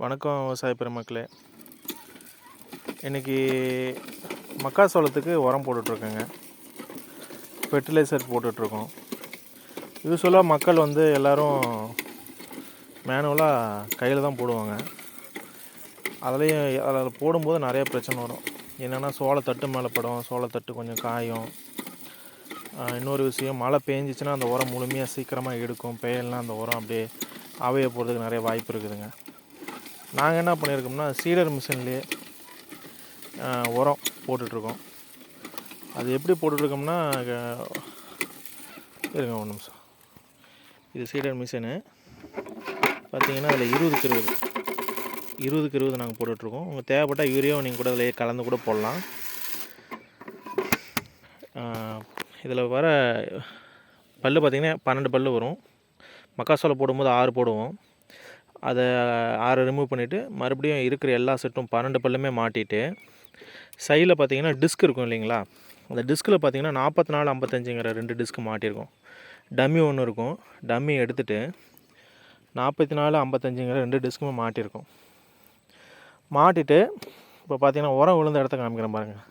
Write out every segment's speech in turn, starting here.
வணக்கம் விவசாய பெருமக்களே. இன்றைக்கி மக்காச்சோளத்துக்கு உரம் போட்டுட்ருக்கேங்க. ஃபெர்டிலைசர் போட்டுட்ருக்கோம். யூஸ்வலாக மக்கள் எல்லோரும் மேனுவலாக கையில் தான் போடுவாங்க. அதில் போடும்போது நிறைய பிரச்சனை வரும். என்னென்னா சோளத்தட்டு மேலே படும், சோளத்தட்டு கொஞ்சம் காயும். இன்னொரு விஷயம், மழை பெஞ்சிச்சின்னா அந்த உரம் முழுமையாக சீக்கிரமாக எடுக்கும். பெயர்லாம் அந்த உரம் அப்படியே அவைய போகிறதுக்கு நிறைய வாய்ப்பு இருக்குதுங்க. நாங்கள் என்ன பண்ணியிருக்கோம்னா சீடர் மிஷின்லேயே உரம் போட்டுட்ருக்கோம். அது எப்படி போட்டுட்ருக்கோம்னா, இருங்க ஒரு நிமிஷம். இது சீடர் மிஷினு பார்த்திங்கன்னா அதில் 20க்கு 20 நாங்கள் போட்டுட்ருக்கோம். உங்களுக்கு தேவைப்பட்டால் யூரியாவை நீங்கள் கூட அதில் கலந்து கூட போடலாம். இதில் வர பல் பார்த்திங்கன்னா 12 பல் வரும். மக்காச்சோளம் போடும்போது 6 போடுவோம். அதை 6 ரிமூவ் பண்ணிவிட்டு மறுபடியும் இருக்கிற எல்லா செட்டும் 12 பல்லுமே மாட்டிட்டு, சைடில் பார்த்திங்கன்னா டிஸ்க் இருக்கும் இல்லைங்களா, அந்த டிஸ்கில் பார்த்திங்கன்னா 44, 55ங்கிற 2 டிஸ்க்கு மாட்டியிருக்கும். டம்மி ஒன்று இருக்கும். டம்மி எடுத்துகிட்டு 44, 55ங்கிற 2 டிஸ்க்குமே மாட்டியிருக்கும். மாட்டிட்டு இப்போ பார்த்திங்கன்னா உரம் விழுந்த இடத்த காமிக்கிறேன் பாருங்கள்.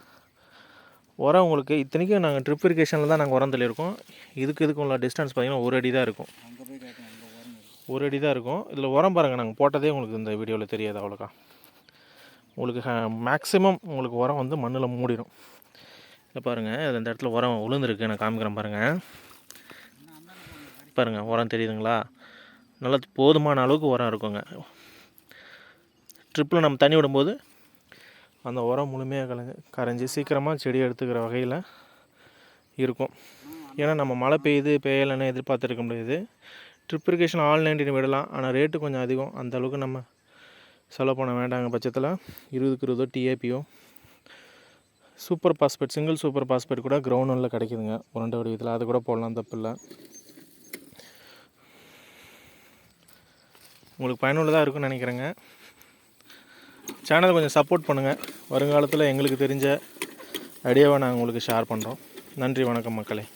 உரம் உங்களுக்கு இத்தனைக்கும் நாங்கள் ட்ரிப் இரிகேஷனில் தான் நாங்கள் உரம் தள்ளியிருக்கோம். இதுக்கு உள்ள டிஸ்டன்ஸ் பார்த்திங்கன்னா 1 அடி தான் இருக்கும். 1 அடி தான் இருக்கும். இதில் உரம் பாருங்கள், நாங்கள் போட்டதே உங்களுக்கு இந்த வீடியோவில் தெரியாது அவ்வளோக்கா. உங்களுக்கு மேக்ஸிமம் உங்களுக்கு உரம் மண்ணில் மூடிடும். இதை பாருங்கள், இந்த இடத்துல உரம் விழுந்துருக்கு, நான் காமிக்கிறேன் பாருங்கள். பாருங்கள், உரம் தெரியுதுங்களா? நல்லா போதுமான அளவுக்கு உரம் இருக்குங்க. ட்ரிப்பில் நம்ம தண்ணி விடும்போது அந்த உரம் முழுமையாக கரைஞ்சி சீக்கிரமாக செடி எடுத்துக்கிற வகையில் இருக்கும். ஏன்னா நம்ம மழை பெய்யலைன்னு எதிர்பார்த்துருக்க முடியாது. ட்ரிப் இரிகேஷன் ஆன்லைன் விடலாம், ஆனால் ரேட்டு கொஞ்சம் அதிகம். அந்த அளவுக்கு நம்ம செலவு பண்ண வேண்டாங்க பட்சத்தில் 20க்கு 20 டிஏபியோ super phosphate, single super phosphate கூட கிரவுண்டில் கிடைக்குதுங்க உருண்டை வடிவத்தில். அது கூட போடலாம், தப்பு இல்லை. உங்களுக்கு பயனுள்ளதாக இருக்குன்னு நினைக்கிறேங்க. சேனலை கொஞ்சம் சப்போர்ட் பண்ணுங்கள். வருங்காலத்தில் எங்களுக்கு தெரிஞ்ச ஐடியாவை நாங்கள் உங்களுக்கு ஷேர் பண்ணுறோம். நன்றி, வணக்கம் மக்களே.